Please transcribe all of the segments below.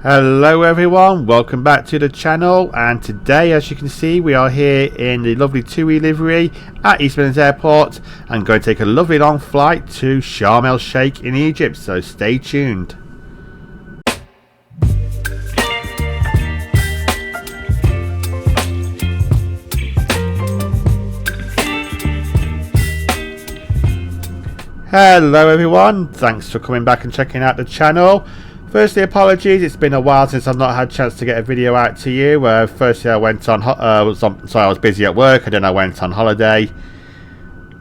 Hello everyone, welcome back to the channel, and today, as you can see, we are here in the lovely TUI livery at EAST Midlands Airport and going to take a lovely long flight to Sharm El-Sheikh in Egypt, so stay tuned. Hello everyone, thanks for coming back and checking out the channel. Firstly, apologies, it's been a while since I've not had a chance to get a video out to you. Firstly, I went on, I was busy at work, and then I went on holiday.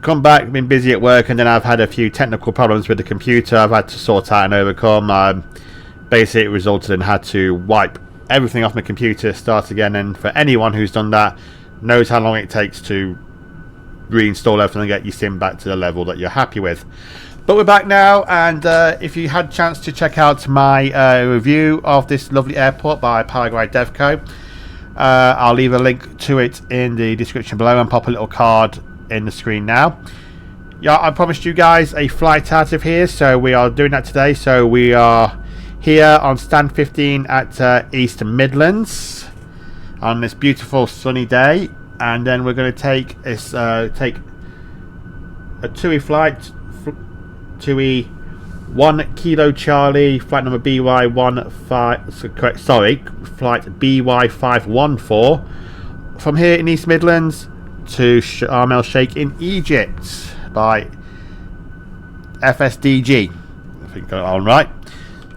Come back, been busy at work, and then I've had a few technical problems with the computer I've had to sort out and overcome. Basically, it resulted in had to wipe everything off my computer, start again, and for anyone who's done that, knows how long it takes to reinstall everything and get your sim back to the level that you're happy with. But we're back now, and if you had a chance to check out my review of this lovely airport by Pyreegue Devco, I'll leave a link to it in the description below and pop a little card in the screen now. Yeah, I promised you guys a flight out of here, so we are doing that today. So we are here on stand 15 at EAST Midlands on this beautiful sunny day, and then we're going to take this take a TUI flight. TUI 1 Kilo Charlie, flight number flight BY514 from here in East Midlands to Sharm El-Sheikh in Egypt by FSDG. I think got it on right.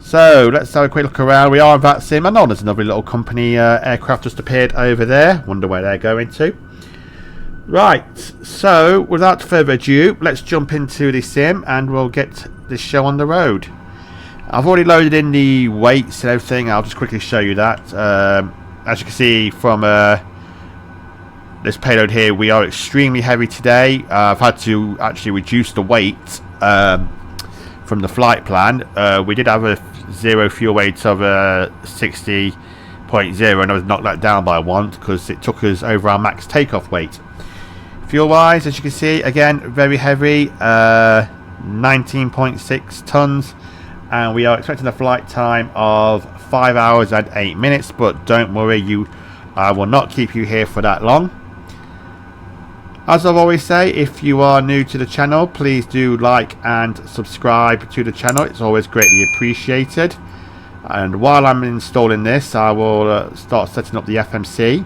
So let's have a quick look around. We are in VATSIM. I know there's another little company aircraft just appeared over there. Wonder where they're going to. Right, so without further ado, let's jump into the sim and we'll get this show on the road. I've already loaded in the weights and everything. I'll just quickly show you that. As you can see from this payload here, we are extremely heavy today. I've had to actually reduce the weight from the flight plan. We did have a zero fuel weight of 60.0, and I was knocked that down by one because it took us over our max takeoff weight. Fuel wise, as you can see, again, very heavy, 19.6 tons, and we are expecting a flight time of 5 hours and 8 minutes, but don't worry, I will not keep you here for that long. As I always say, if you are new to the channel, please do like and subscribe to the channel. It's always greatly appreciated. And while I'm installing this, I will start setting up the FMC.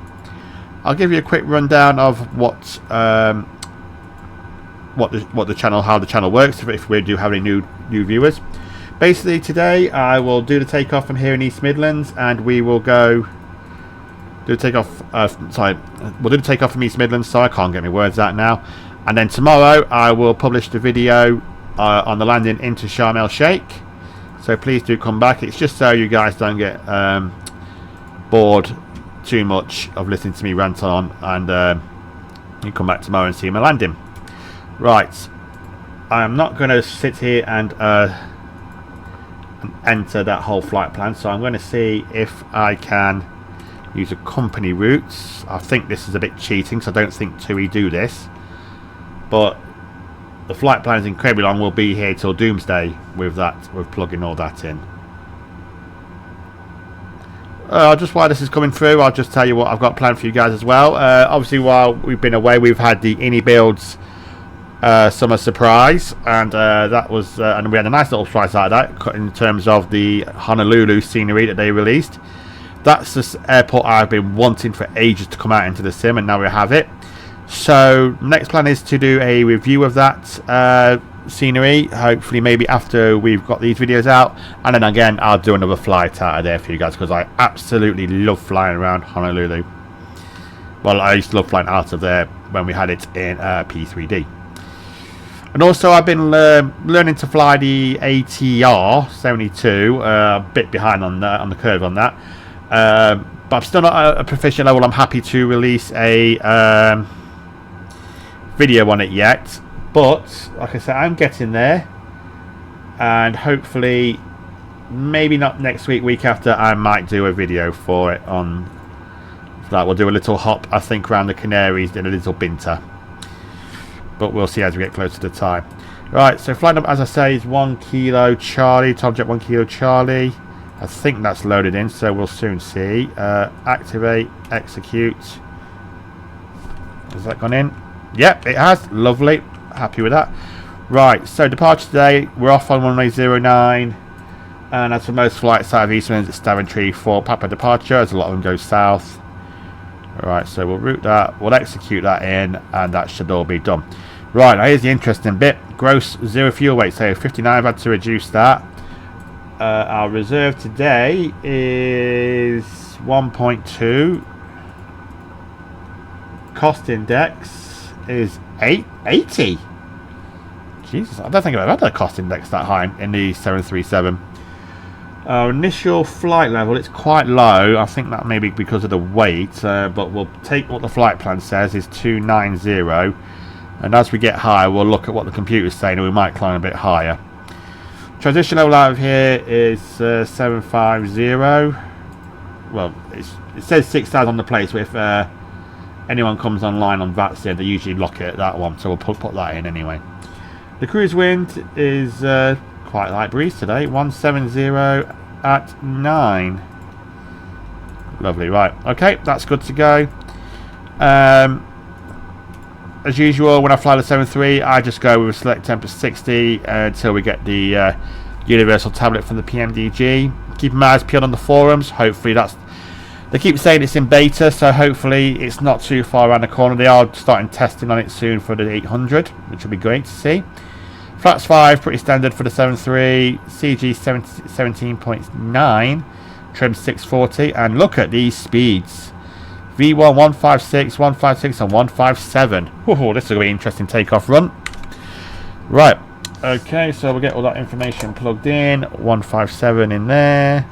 I'll give you a quick rundown of how the channel works if we do have any new viewers. Basically, today I will do the takeoff from here in East Midlands, and we will go do the takeoff. We'll do the takeoff from East Midlands, so I can't get my words out now. And then tomorrow I will publish the video on the landing into Sharm El-Sheikh. So please do come back. It's just so you guys don't get bored too much of listening to me rant on, and you come back tomorrow and see my landing. Right, I am not going to sit here and enter that whole flight plan, so I'm going to see if I can use a company routes. I think this is a bit cheating, so I don't think TUI do this, but the flight plan is incredibly long. We'll be here till doomsday with that, with plugging all that in. Just while this is coming through, I'll just tell you what I've got planned for you guys as well. Obviously, while we've been away, we've had the Ini Builds summer surprise, and that was and we had a nice little surprise out of that in terms of the Honolulu scenery that they released. That's the airport I've been wanting for ages to come out into the sim, and now we have it. So next plan is to do a review of that scenery, hopefully maybe after we've got these videos out, and then again I'll do another flight out of there for you guys, because I absolutely love flying around Honolulu. Well, I used to love flying out of there when we had it in P3D. And also I've been learning to fly the ATR 72, a bit behind on the curve on that, but I'm still not at a proficient level. I'm happy to release a video on it yet, but like I said, I'm getting there, and hopefully maybe not next week after, I might do a video for it on that. We'll do a little hop, I think, around the Canaries in a little binter, but we'll see as we get closer to the time. Right, so flight number, as I say, is 1 Kilo Charlie, Tomjet 1 Kilo Charlie. I think that's loaded in, so we'll soon see. Activate, execute. Has that gone in? Yep, it has. Lovely. Happy with that. Right, so departure today. We're off on runway 09. And as for most flights out of East Midlands, it's Daventry for Papa departure, as a lot of them go south. Alright, so we'll route that. We'll execute that in, and that should all be done. Right, now here's the interesting bit. Gross zero fuel weight, so 59. I've had to reduce that. Our reserve today is 1.2. Cost index is 80. Jesus, I don't think I've ever had a cost index that high in the 737. Our initial flight level, it's quite low. I think that may be because of the weight, but we'll take what the flight plan says is 290. And as we get higher, we'll look at what the computer's saying, and we might climb a bit higher. Transition level out of here is 750. Well, it says 6,000 on the place, but if anyone comes online on VATSIM, they usually lock it at that one, so we'll put that in anyway. The cruise wind is quite light breeze today, 170 at 9. Lovely, right. Okay, that's good to go. As usual, when I fly the 73, I just go with a select temp of 60 until we get the universal tablet from the PMDG. Keep my eyes peeled on the forums. Hopefully that's... They keep saying it's in beta, so hopefully it's not too far around the corner. They are starting testing on it soon for the 800, which will be great to see. Flaps 5, pretty standard for the 73. CG 17.9, trim 640, and look at these speeds. V1 156, 156 and 157. Whoa, this will be an interesting takeoff run. Right, okay, so we'll get all that information plugged in. 157 in there.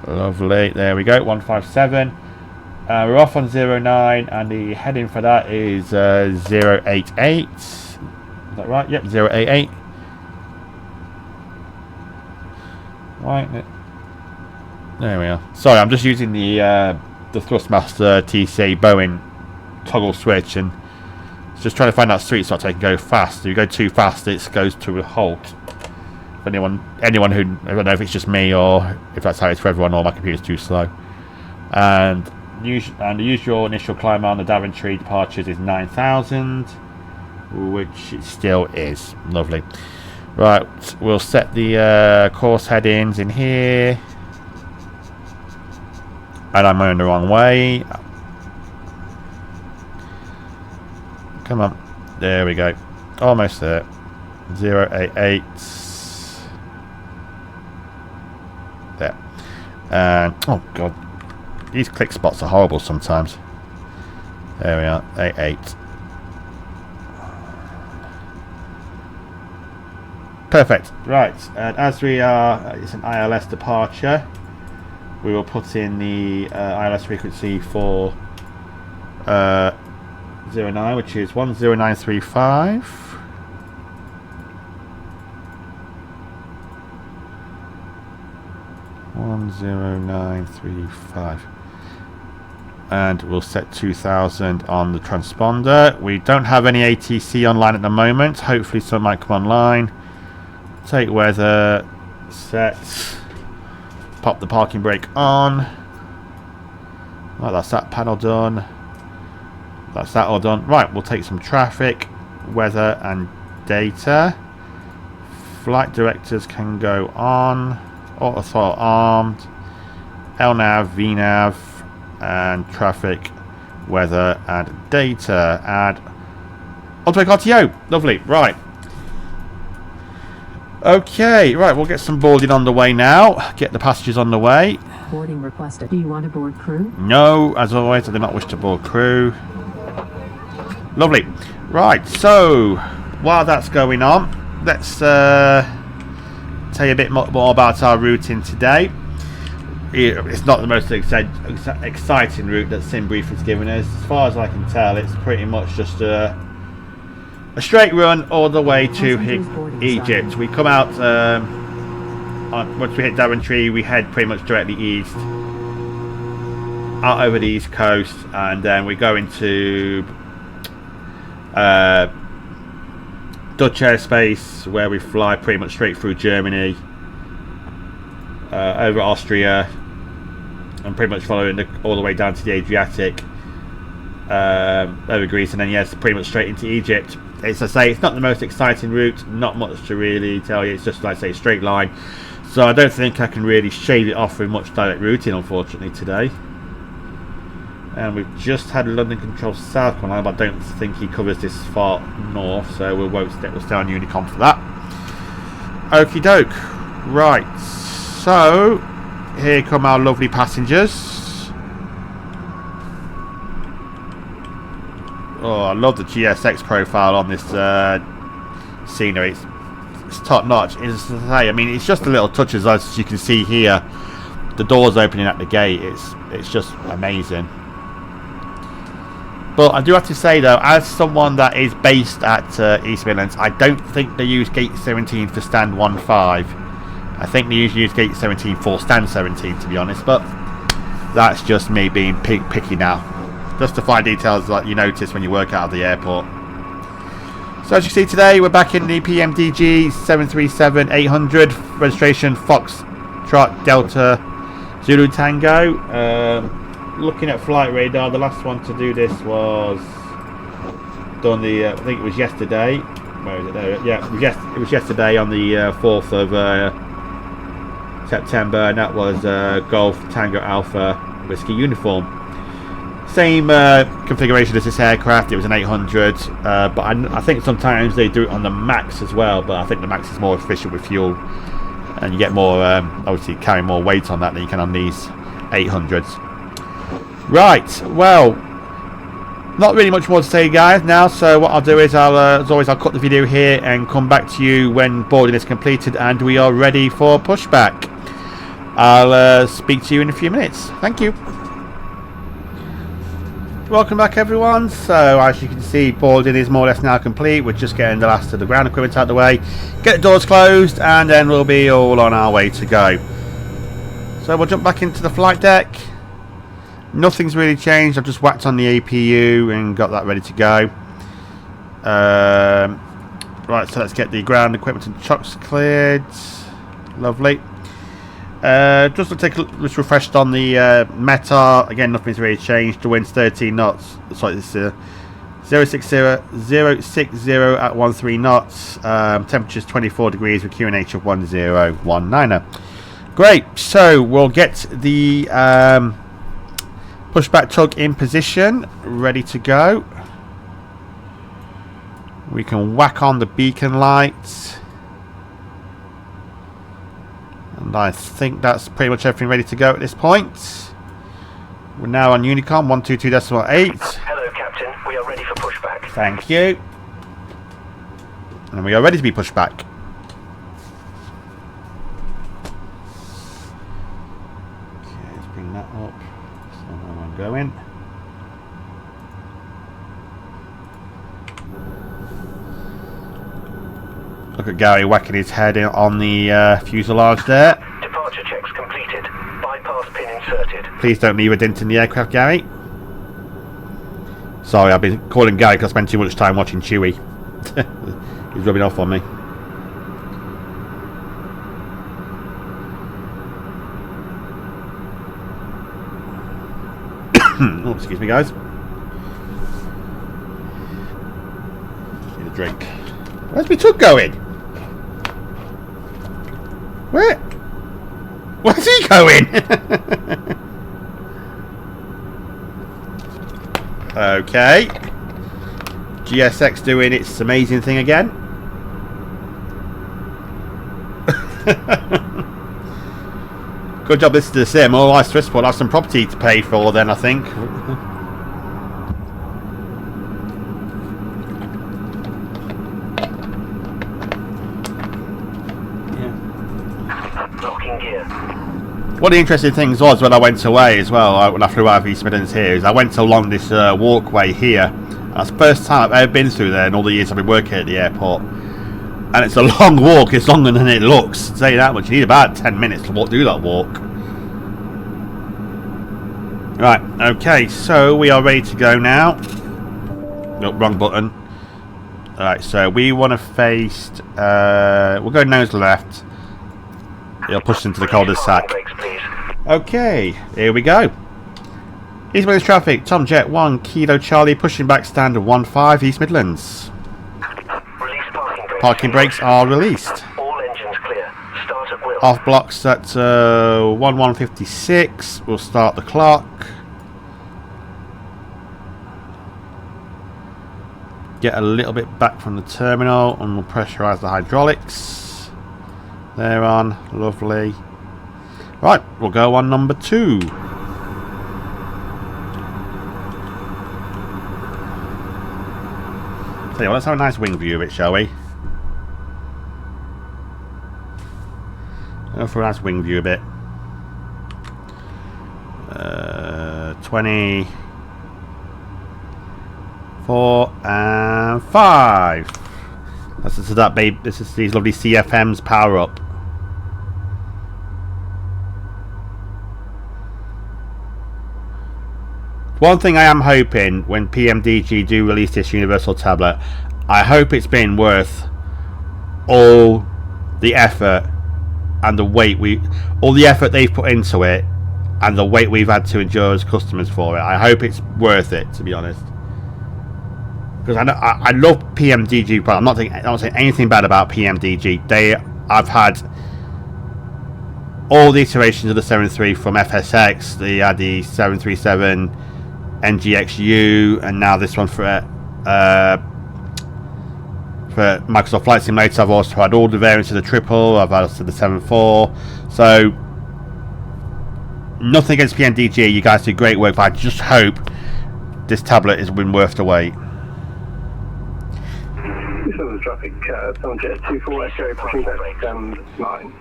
Lovely, there we go, 157. We're off on 09, and the heading for that is 088. Is that right? Yep, 088. Right, there we are. Sorry, I'm just using the Thrustmaster TC Boeing toggle switch, and just trying to find that sweet spot so I can go fast. If you go too fast, it goes to a halt. For anyone who, I don't know if it's just me or if that's how it's for everyone, or my computer's too slow. And the usual initial climb on the Daventry departures is 9,000, which it still is. Lovely. Right, we'll set the course headings in here. And I'm going the wrong way. Come on. There we go. Almost there. 088. There. And, oh god. These click spots are horrible sometimes. There we are. 88. Perfect. Right, and as we are, it's an ILS departure. We will put in the ILS frequency for 09, which is 10935. 10935. And we'll set 2000 on the transponder. We don't have any ATC online at the moment. Hopefully some might come online. Take weather, set, pop the parking brake on. Right, that's that panel done. That's that all done. Right, we'll take some traffic, weather and data. Flight directors can go on. Auto throttle armed. LNAV, VNAV, and traffic, weather and data. And automatic RTO. Lovely. Right. Okay, right, we'll get some boarding on the way now. Get the passengers on the way. Boarding requested. Do you want to board crew? No, as always, I do not wish to board crew. Lovely. Right, so while that's going on, let's tell you a bit more about our routing today. It's not the most exciting route that SimBrief has given us. As far as I can tell, it's pretty much just a straight run all the way to Egypt. We come out once we hit Daventry, we head pretty much directly east, out over the east coast, and then we go into Dutch airspace, where we fly pretty much straight through Germany, over Austria, and pretty much following all the way down to the Adriatic, over Greece, and then yes, pretty much straight into Egypt. As I say, it's not the most exciting route, not much to really tell you. It's just, like I say, a straight line. So I don't think I can really shave it off with much direct routing, unfortunately, today. And we've just had London control south one, but I don't think he covers this far north, so we'll stay on Unicom for that. Okie doke. Right, so here come our lovely passengers. Oh, I love the GSX profile on this scenery. It's top notch. I mean, it's just the little touches, as you can see here. The doors opening at the gate. It's just amazing. But I do have to say though, as someone that is based at East Midlands, I don't think they use gate 17 for stand 15. I think they usually use gate 17 for stand 17, to be honest. But that's just me being picky now. Just to find details that you notice when you work out of the airport. So as you see today, we're back in the PMDG 737-800, registration Foxtrot Delta Zulu Tango. Looking at flight radar, the last one to do this was done I think it was yesterday. Where is it there? Yeah, it was yesterday on the 4th of September, and that was Golf Tango Alpha Whiskey Uniform. Same configuration as this aircraft. It was an 800, but I think sometimes they do it on the Max as well, but I think the Max is more efficient with fuel, and you get more, obviously carry more weight on that than you can on these 800s. Right, well, not really much more to say, guys, now, so what I'll do is as always, I'll cut the video here and come back to you when boarding is completed and we are ready for pushback. I'll speak to you in a few minutes. Thank you. Welcome back, everyone. So as you can see, boarding is more or less now complete. We're just getting the last of the ground equipment out of the way, get the doors closed, and then we'll be all on our way to go. So we'll jump back into the flight deck. Nothing's really changed. I've just whacked on the APU and got that ready to go. Right, so let's get the ground equipment and trucks cleared. Lovely. Just to take a look, just refreshed on the METAR. Again, nothing's really changed. The wind's 13 knots. Sorry, this is 060 at 13 knots. Temperature's 24 degrees with QNH of 1019. Great. So we'll get the pushback tug in position, ready to go. We can whack on the beacon lights. And I think that's pretty much everything ready to go at this point. We're now on Unicom 122.8. Hello, Captain. We are ready for pushback. Thank you. And we are ready to be pushed back. Okay, let's bring that up. So where I'm going. Look at Gary whacking his head in on the fuselage there. Departure checks completed. Bypass pin inserted. Please don't leave a dent in the aircraft, Gary. Sorry, I've been calling Gary because I spent too much time watching Chewie. He's rubbing off on me. Oh, excuse me, guys. Just need a drink. Where's my tug going? Where? Where's he going? Okay. GSX doing its amazing thing again. Good job this is the sim. Otherwise Swissport will have some property to pay for then, I think. One of the interesting things was when I went away as well, when I flew out of East Midlands here, is I went along this walkway here. That's the first time I've ever been through there in all the years I've been working at the airport. And it's a long walk, it's longer than it looks. I'll tell you that much, you need about 10 minutes to do that walk. Right, okay, so we are ready to go now. Nope, wrong button. Alright, so we want to face... we'll go nose left. It'll push into the cul-de-sac. Okay, here we go. East Midlands traffic, Tom Jet 1, Kilo Charlie, pushing back standard 1-5, East Midlands. Parking brakes are released. All engines clear. Start at will. Off blocks at 1156. We'll start the clock. Get a little bit back from the terminal and we'll pressurise the hydraulics. They're on. Lovely. Right, we'll go on number 2. So yeah, let's have a nice wing view of it, shall we? Go for a nice wing view a bit. 24 and 5. That's to that babe. This is these lovely CFMs power up. One thing I am hoping when PMDG do release this universal tablet, I hope it's been worth all the effort and the weight all the effort they've put into it and the weight we've had to endure as customers for it. I hope it's worth it, to be honest, because I love PMDG, but I'm not saying anything bad about PMDG. I've had all the iterations of the 7.3 from FSX. They had the 737 NGXU, and now this one for Microsoft Flight Simulator. I've also had all the variants of the triple. I've had also the 7.4. So nothing against PMDG. You guys do great work, but I just hope this tablet has been worth the wait. This is the traffic. Tom Jet 24 Echo pushing back stand 9.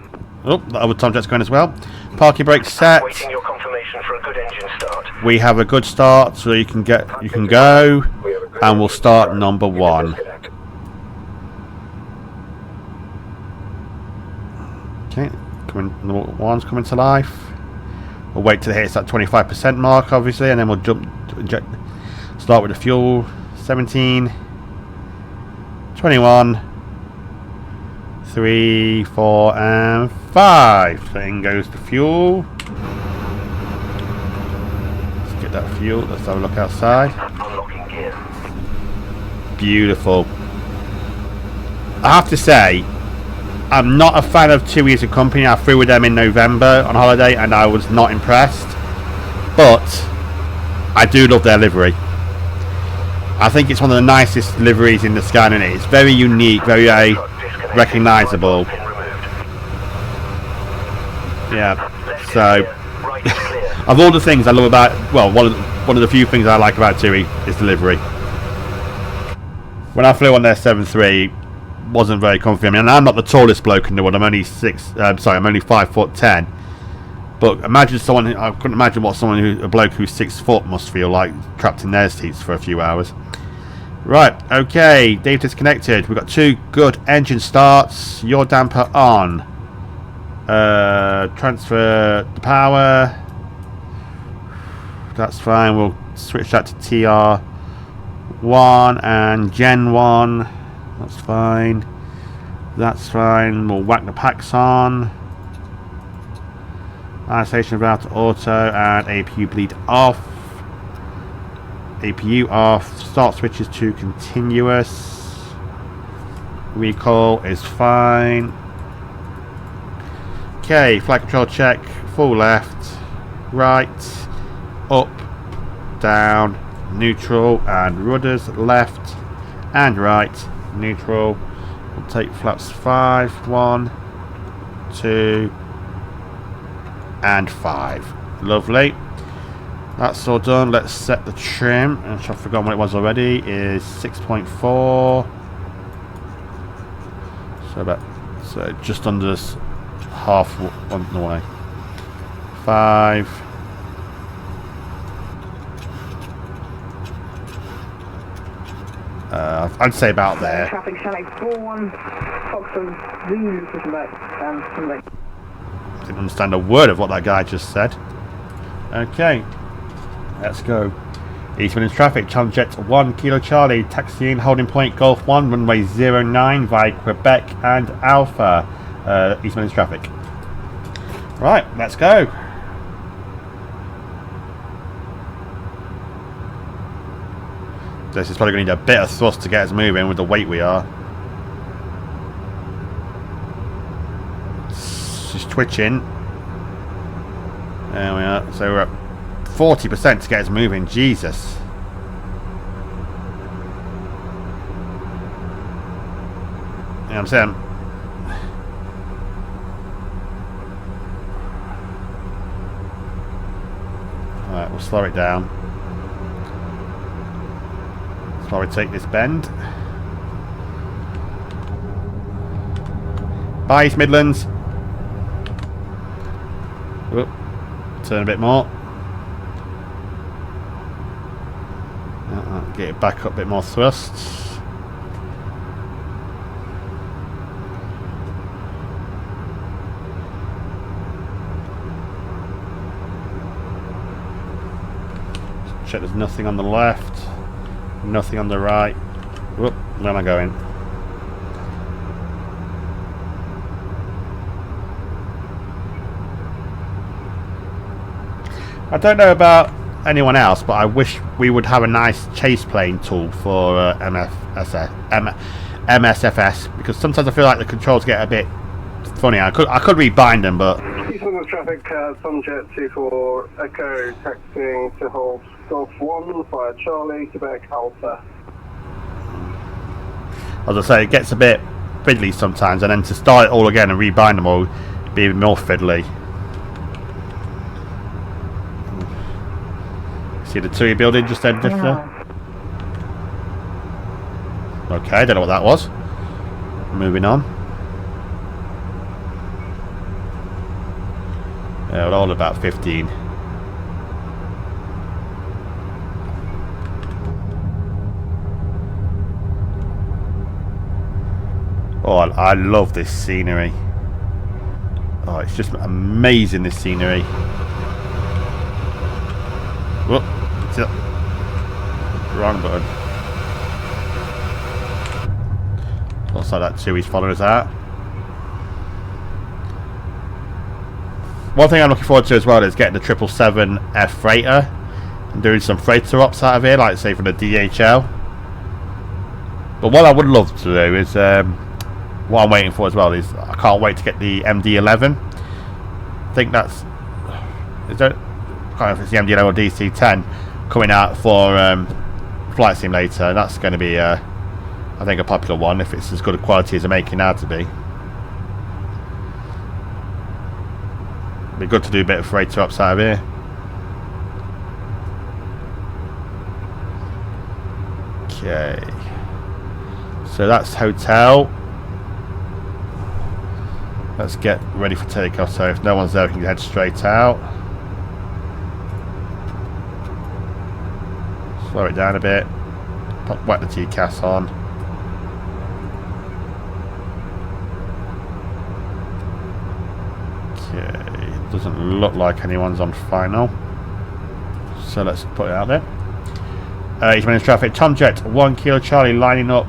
Oh, the other Tom Jet's going as well. Parking brakes set. Waiting your confirmation for a good engine start. We have a good start, so you can go, and we'll start number 1. Okay, number 1's coming to life. We'll wait till it hits that 25% mark, obviously, and then we'll start with the fuel. 17, 21, 3, 4, and 5. So in goes the fuel. Let's get that fuel. Let's have a look outside. Unlocking gear. Beautiful. I have to say, I'm not a fan of TUI as a company. I flew with them in November on holiday and I was not impressed. But I do love their livery. I think it's one of the nicest liveries in the sky, and it's very unique, very recognisable. Yeah. So, of all the things I love about, well, one of the few things I like about TUI is the livery. When I flew on their 7.3, wasn't very comfy. I mean, I'm not the tallest bloke in the world. I'm only 5'10". But imagine I couldn't imagine what a bloke who's 6 foot must feel like trapped in their seats for a few hours. Right, okay, data disconnected. We've got 2 good engine starts. Your damper on. Transfer the power. That's fine. We'll switch that to TR1 and Gen 1. That's fine. That's fine. We'll whack the packs on. Station router auto and APU bleed off. APU off. Start switches to continuous. Recall is fine. Okay, flight control check. Full left, right, up, down, neutral, and rudders left and right, neutral. We'll take flaps 5, 1, 2, and 5. Lovely. That's all done. Let's set the trim, which I've forgotten what it was already, is 6.4. So just under half on the way. 5. I'd say about there. Traffic Chalet 41, Foxtrot Zulu pushing back and Sunday. Didn't understand a word of what that guy just said. Okay, let's go. East Midlands traffic, Challenge Jet 1 Kilo Charlie, taxiing holding point Golf 1, runway 09 via Quebec and Alpha. East Midlands traffic. Right, let's go. This is probably going to need a bit of thrust to get us moving with the weight we are. She's twitching. There we are. So we're at 40% to get us moving. Jesus. Yeah, I'm saying. Alright, we'll slow it down. Slowly take this bend. Bye, East Midlands. Whoop. Turn a bit more. Get it back up, a bit more thrust. Check there's nothing on the left, nothing on the right. Whoop, where am I going? I don't know about anyone else, but I wish we would have a nice chase plane tool for MSFS, because sometimes I feel like the controls get a bit funny. I could rebind them, but East Midlands traffic, Sunjet 24 Echo, taxiing to hold Golf 1 via Charlie, Quebec Alpha. as I say, it gets a bit fiddly sometimes, and then to start it all again and rebind them all would be even more fiddly. See the TUI building just there? Okay, don't know what that was. Moving on. Yeah, we're all about 15. Oh, I love this scenery. Oh, it's just amazing, this scenery. Whoop. Wrong button. Looks like that TUI's following us out. One thing I'm looking forward to as well is getting the 777F freighter and doing some freighter ops out of here, like say from the DHL. But what I would love to do is, what I'm waiting for as well is, I can't wait to get the MD-11. I think that's, is there, I can't know if it's the MD-11 or DC-10 coming out for Flight Simulator. That's going to be, I think, a popular one if it's as good a quality as they're making out to be. Be good to do a bit of freighter ops out of here. Okay, so that's hotel. Let's get ready for takeoff. So if no one's there, we can head straight out. Slow it down a bit. Whack the TCAS on. Okay, doesn't look like anyone's on final. So let's put it out there. East Midlands traffic, Tom Jet 1 Kilo Charlie lining up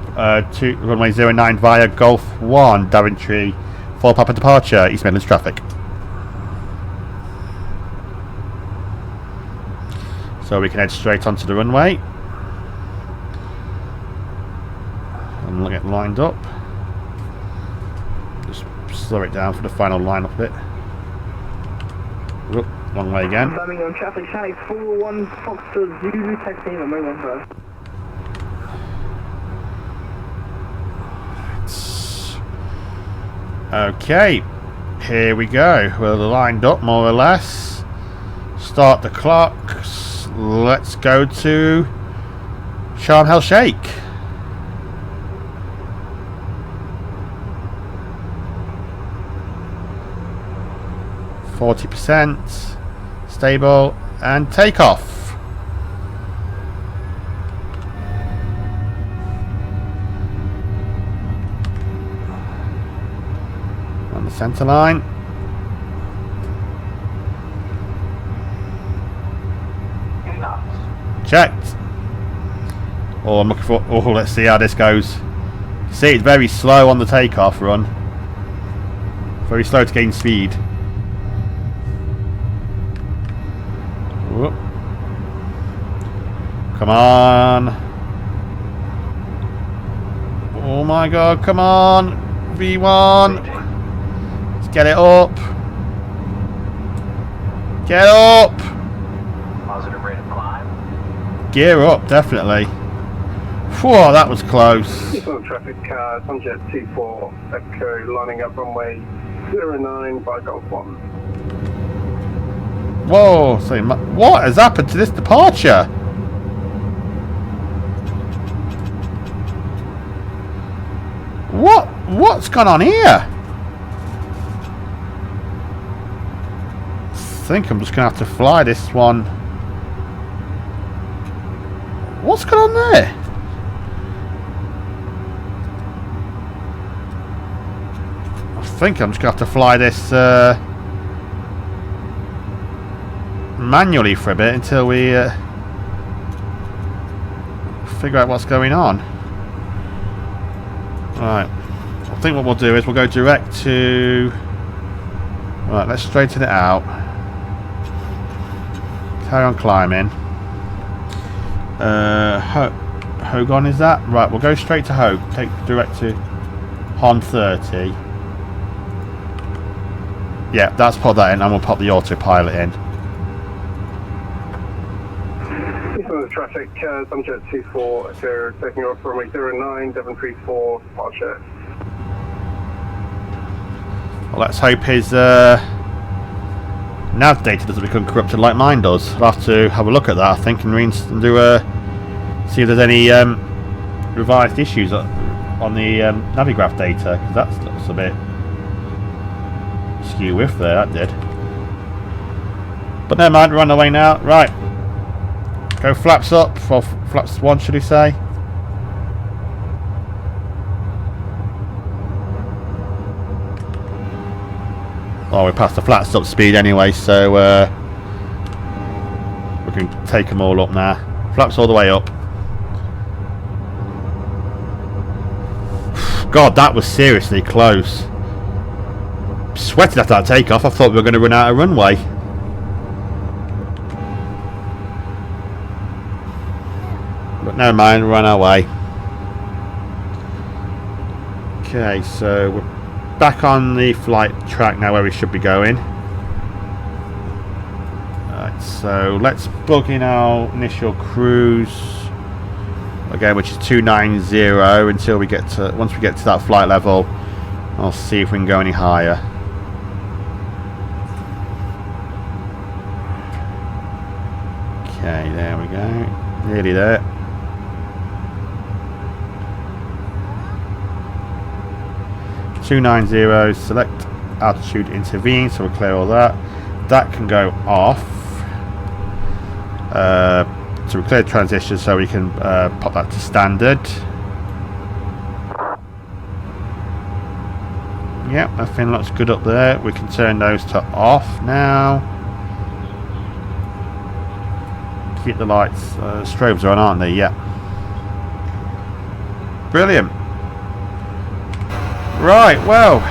to runway 09 via Golf 1, Daventry for Papa departure, East Midlands traffic. So we can head straight onto the runway and get lined up. Just slow it down for the final line up bit. Whoop, wrong way again. Birmingham traffic, Charlie 41 Foxtrot Zulu, taxiing on Mobile Drive. Okay, here we go. We're lined up more or less. Start the clocks. Let's go to Sharm El-Sheikh. %, stable, and takeoff. On the center line. Checked. Oh, I'm looking for. Oh, let's see how this goes. See, it's very slow on the takeoff run. Very slow to gain speed. Whoop. Come on. Oh my god, come on. V1. Let's get it up. Get up. Positive rate of climb. Gear up, definitely. Whoa, that was close. Traffic car, Sunjet 24 Echo, lining up runway 09 by Golf 1. Whoa, so what has happened to this departure? What's gone on here? I think I'm just gonna have to fly this one. What's going on there? I think I'm just gonna have to fly this manually for a bit until we figure out what's going on. Right, I think what we'll do is we'll go direct to. Right, let's straighten it out. Carry on climbing. Hogan is that? Right, we'll go straight to Hogue. Take direct to Hon 30. Yeah, that's put that in, and we'll pop the autopilot in. The traffic, Sunjet 24 Echo, taking off runway 09, Devon 34, departure. Well, let's hope his nav data doesn't become corrupted like mine does. I'll have to have a look at that, I think, and do see if there's any revised issues on the Navigraph data, because that looks a bit skew with there, that did. But never mind, we're on the way now. Right, go flaps up, or flaps 1 should we say. Oh, we're past the flaps up speed anyway, so we can take them all up now. Flaps all the way up. God, that was seriously close. Sweated after that takeoff. I thought we were going to run out of runway. But never mind, we're on our way. Okay, so we're back on the flight track now where we should be going. Alright, so let's book in our initial cruise again, which is 290 until we get to, once we get to that flight level, I'll see if we can go any higher. Okay, there we go. Nearly there. (290), select altitude, intervene, so we'll clear all that. That can go off. So we clear transition, so we can pop that to standard. Yep, everything looks good up there. We can turn those to off now. Keep the lights, strobes are on, aren't they? Yeah. Brilliant. Right, well,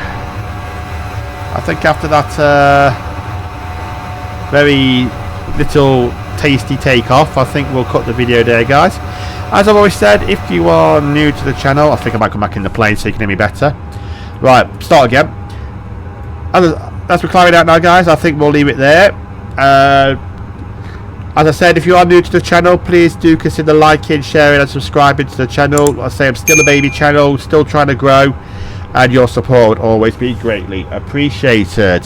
I think after that very little tasty takeoff, I think we'll cut the video there, guys. As I've always said, if you are new to the channel, I think I might come back in the plane so you can hear me better. Right, start again. As we're climbing out now, guys, I think we'll leave it there. As I said, if you are new to the channel, please do consider liking, sharing and subscribing to the channel. Like I say, I'm still a baby channel, still trying to grow, and your support would always be greatly appreciated.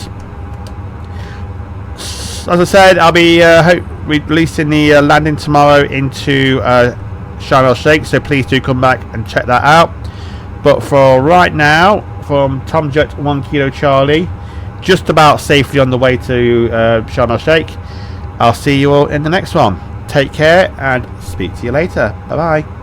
As I said, I'll be releasing the landing tomorrow into Sharm El-Sheikh, so please do come back and check that out. But for right now, from Tom Jet 1 Kilo Charlie, just about safely on the way to Sharm El-Sheikh. I'll see you all in the next one. Take care and speak to you later. Bye bye.